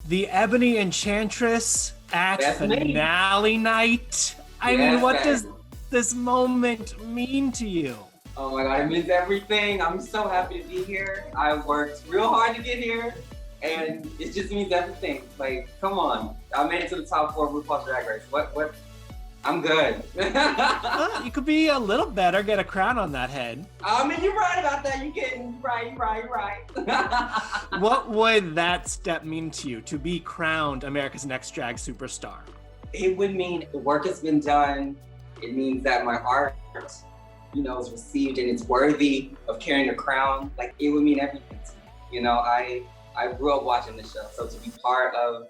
The Ebony Enchantress at That's me. finale night. I Yes, mean, what man. does this moment mean to you? Oh my God, it means everything. I'm so happy to be here. I worked real hard to get here, and it just means everything. Like, come on. I made it to the top 4 of RuPaul's Drag Race. What? I'm good. You could be a little better, get a crown on that head. I mean, you're right about that. You're getting right. What would that step mean to you, to be crowned America's Next Drag Superstar? It would mean the work has been done. It means that my art, is received and it's worthy of carrying a crown. Like, it would mean everything to me. I grew up watching the show, so to be part of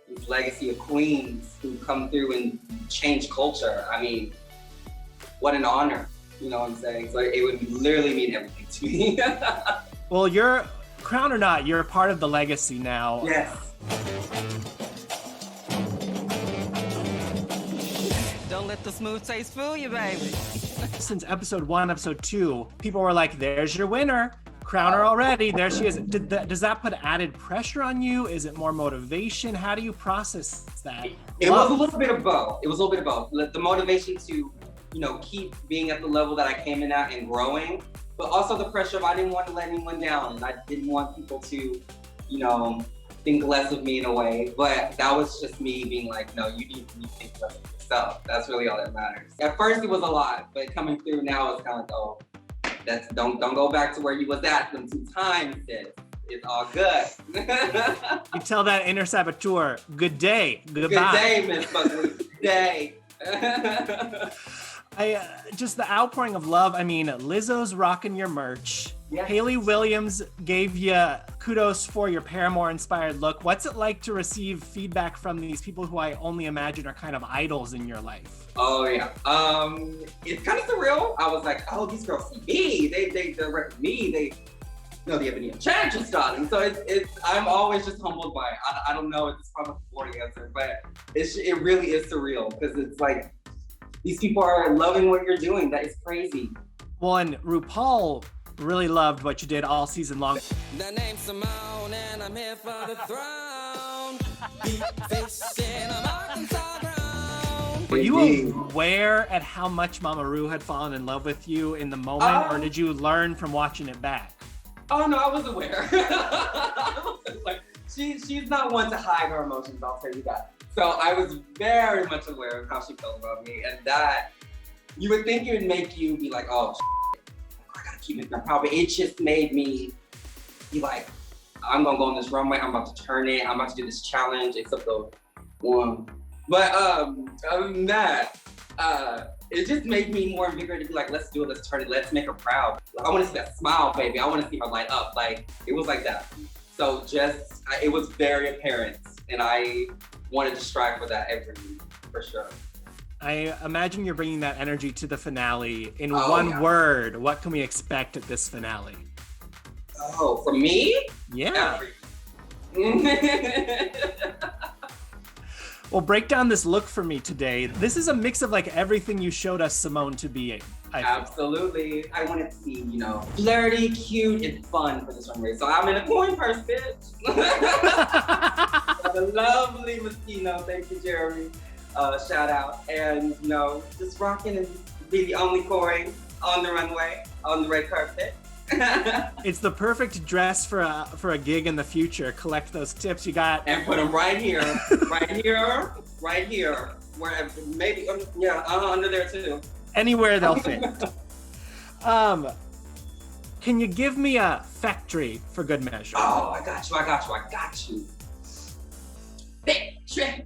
this legacy of queens who come through and change culture, I mean, what an honor. You know what I'm saying? So it would literally mean everything to me. Well, you're, crown or not, you're a part of the legacy now. Yes. Don't let the smooth taste fool you, baby. Since episode 1, episode 2, people were like, there's your winner. Crown her already. There she is. Does that put added pressure on you? Is it more motivation? How do you process that? It was a little bit of both. The motivation to, keep being at the level that I came in at and growing, but also the pressure of I didn't want to let anyone down, and I didn't want people to, think less of me in a way. But that was just me being like, no, you need to think less of yourself. That's really all that matters. At first it was a lot, but coming through now it's kind of like, oh, don't go back to where you was at them 2 times, sis. It's all good. You tell that inner saboteur, good day, goodbye. Good day, Miss Buckley. Good day. Just the outpouring of love. I mean, Lizzo's rocking your merch. Yes. Hayley Williams gave you kudos for your Paramore-inspired look. What's it like to receive feedback from these people who I only imagine are kind of idols in your life? Oh yeah. It's kind of surreal. I was like, oh, these girls see me. They direct me. They know the Ebony Enchantress, darling. So it's I'm always just humbled by it. I don't know. It's probably a boring answer, but it really is surreal because it's like these people are loving what you're doing. That is crazy. Well, and RuPaul really loved what you did all season long. The name's Simone, and I'm here for the throne. Fishing on Arkansas ground. Were you aware at how much Mama Ru had fallen in love with you in the moment, or did you learn from watching it back? Oh no, I was aware. Like she's not one to hide her emotions. I'll tell you that. So I was very much aware of how she felt about me, and that you would think it would make you be like, oh, I gotta keep it down. Probably it just made me be like, I'm gonna go on this runway. I'm about to turn it. I'm about to do this challenge. Except the one, but other than that, it just made me more invigorated to be like, let's do it. Let's turn it. Let's make her proud. I want to see that smile, baby. I want to see her light up. Like it was like that. So it was very apparent, and I wanted to strive for that every week, for sure. I imagine you're bringing that energy to the finale. In Oh, one yeah. word, what can we expect at this finale? Oh, for me? Yeah. Everything. Well, break down this look for me today. This is a mix of like everything you showed us Simone to be. I feel. Absolutely. I want it to be, flirty, cute, and fun for this runway. So I'm in a coin purse, bitch. The lovely Moschino. Thank you, Jeremy. Shout out. And, just rocking and be the only coin on the runway, on the red carpet. It's the perfect dress for a gig in the future. Collect those tips you got. And put them right here, right here, where maybe, under there too. Anywhere they'll fit. Can you give me a factory for good measure? Oh, I got you. Victory.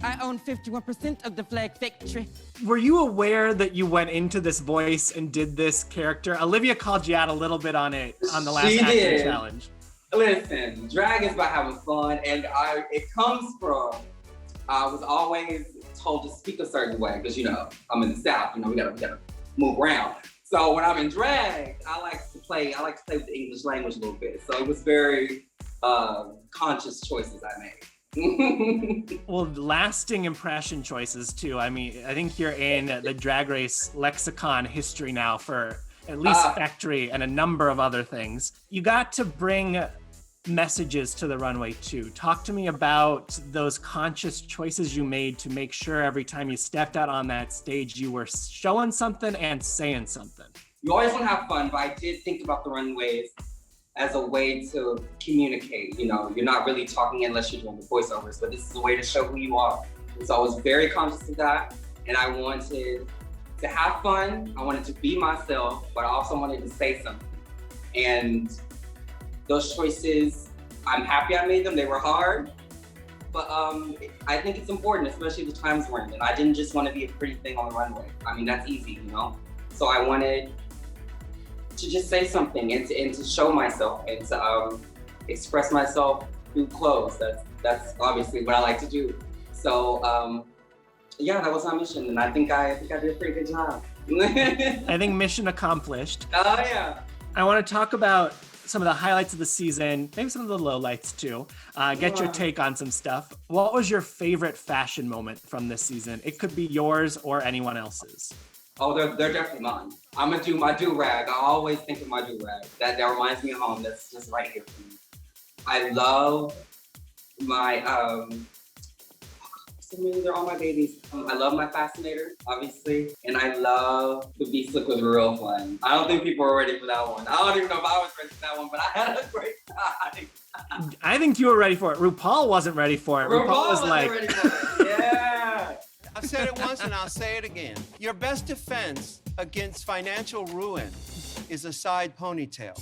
I own 51% of the flag factory. Were you aware that you went into this voice and did this character? Olivia called you out a little bit on it on the last She acting did. challenge. Listen, drag is about having fun, and it comes from, I was always told to speak a certain way, because, I'm in the South, we gotta move around. So when I'm in drag, I like to play with the English language a little bit. So it was very conscious choices I made. Well, lasting impression choices too. I mean, I think you're in the Drag Race lexicon history now for at least Factory and a number of other things. You got to bring messages to the runway too. Talk to me about those conscious choices you made to make sure every time you stepped out on that stage, you were showing something and saying something. You always want to have fun, but I did think about the runways as a way to communicate. You know, you're not really talking unless you're doing the voiceovers, but this is a way to show who you are. And so I was very conscious of that, and I wanted to have fun. I wanted to be myself, but I also wanted to say something. And those choices, I'm happy I made them. They were hard, but I think it's important, especially the times we're in. And I didn't just want to be a pretty thing on the runway. I mean, that's easy, you know? So I wanted to just say something and to show myself and to express myself through clothes. That's obviously what I like to do. So yeah, that was my mission, and I think I did a pretty good job. I think mission accomplished. Oh yeah. I want to talk about some of the highlights of the season, maybe some of the lowlights too. Get your take on some stuff. What was your favorite fashion moment from this season? It could be yours or anyone else's. Oh, they're definitely mine. I'm gonna do my do-rag. I always think of my do-rag. That reminds me of home. That's just right here for me. I love my they're all my babies. I love my fascinator, obviously, and I love the Beast Look was real fun. I don't think people were ready for that one. I don't even know if I was ready for that one, but I had a great time. I think you were ready for it. RuPaul wasn't ready for it. RuPaul was like, ready for it. Yeah. I've said it once and I'll say it again. Your best defense against financial ruin is a side ponytail.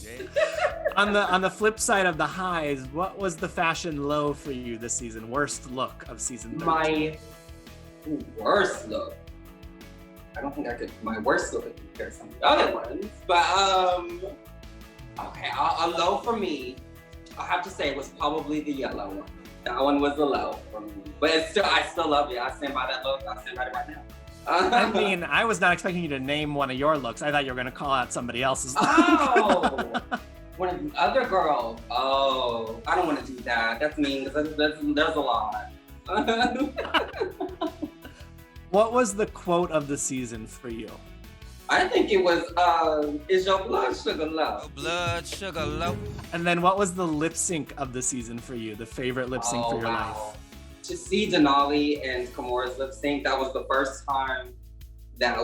on the flip side of the highs, what was the fashion low for you this season? Worst look of season 13? My worst look. I don't think I could. My worst look could compare some of the other ones, but okay, a low for me. I have to say it was probably the yellow one. That one was the low for me, but I still love it. I stand by that look. I stand by it right now. I mean, I was not expecting you to name one of your looks. I thought you were going to call out somebody else's look. Oh, one of the other girls. Oh, I don't want to do that. That's mean because there's a lot. What was the quote of the season for you? I think it was, is your blood sugar low? Blood sugar low. And then what was the lip sync of the season for you? The favorite lip sync for your life? To see Denali and Kamora's lip sync, that was the first time that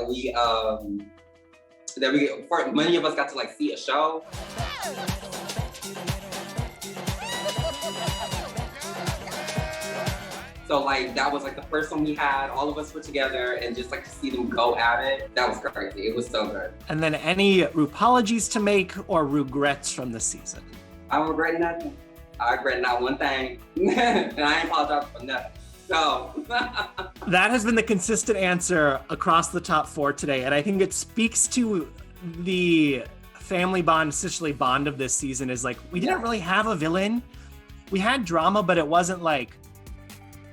many of us got to like see a show. So like that was like the first one we had, all of us were together, and just like to see them go at it, that was crazy. It was so good. And then any RuPologies to make or regrets from the season? I don't regret nothing. I regret not one thing, and I ain't apologize for nothing. So that has been the consistent answer across the top four today, and I think it speaks to the family bond, sisterly bond of this season. Is like we didn't really have a villain. We had drama, but it wasn't like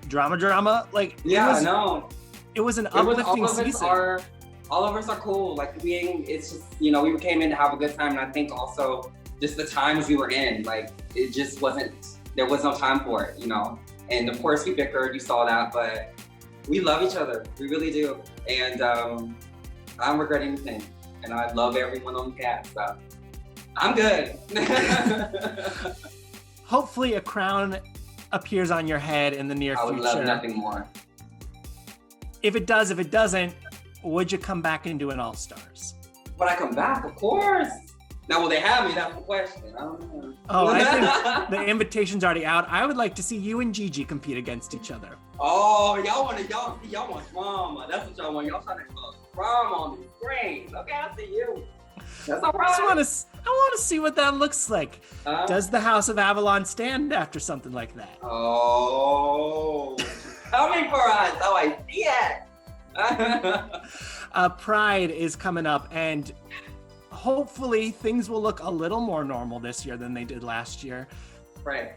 drama. Like it was an uplifting season. All of us are cool. Like it's just we came in to have a good time, and I think also just the times we were in, like it just there was no time for it, And of course we bickered, you saw that, but we love each other, we really do. And I don't regret anything, and I love everyone on the cast, so I'm good. Hopefully a crown appears on your head in the near future. I would love nothing more. If it does, if it doesn't, would you come back and do an All-Stars? Would I come back? Of course. Now, will they have me? That's the question. I don't know. Oh, I think the invitation's already out. I would like to see you and Gigi compete against each other. Oh, y'all want drama. That's what y'all want. Y'all trying to cause drama on the screen. Okay, I see you. That's all right. I want to see what that looks like. Does the House of Avalon stand after something like that? Oh, coming for us. Oh, I see it. Pride is coming up, and hopefully things will look a little more normal this year than they did last year. Right.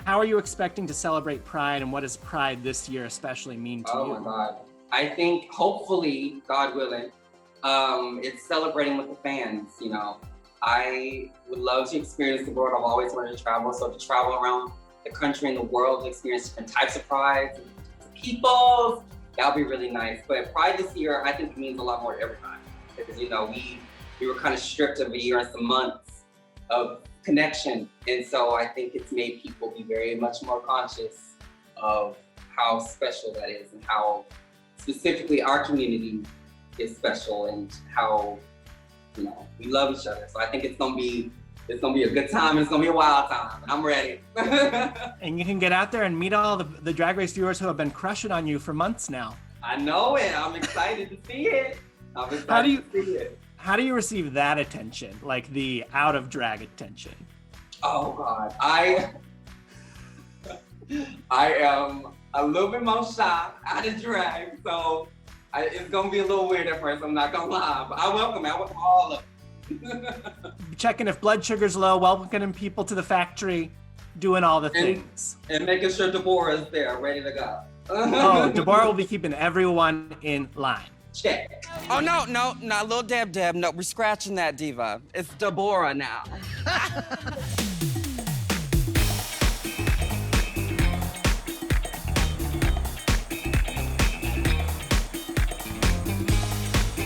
How are you expecting to celebrate Pride, and what does Pride this year especially mean to you? Oh my God. I think hopefully, God willing, it's celebrating with the fans, I would love to experience the world. I've always wanted to travel, so to travel around the country and the world to experience different types of prides, people, that would be really nice. But Pride this year, I think it means a lot more to everybody. Because, we were kind of stripped of a year and some months of connection. And so I think it's made people be very much more conscious of how special that is and how specifically our community is special and how, you know, we love each other. So I think it's gonna be a good time. It's gonna be a wild time. I'm ready. And you can get out there and meet all the Drag Race viewers who have been crushing on you for months now. I know it. I'm excited to see it. I'm excited to see it. How do you receive that attention, like the out of drag attention? Oh God, I am a little bit more shy out of drag, so it's gonna be a little weird at first. I'm not gonna lie, but I welcome all of it. Checking if blood sugar's low, welcoming people to the factory, doing all the things. And making sure Deborah's there, ready to go. Oh, Deborah will be keeping everyone in line. Check. Oh, no, little Deb, no, we're scratching that, diva. It's Deborah now.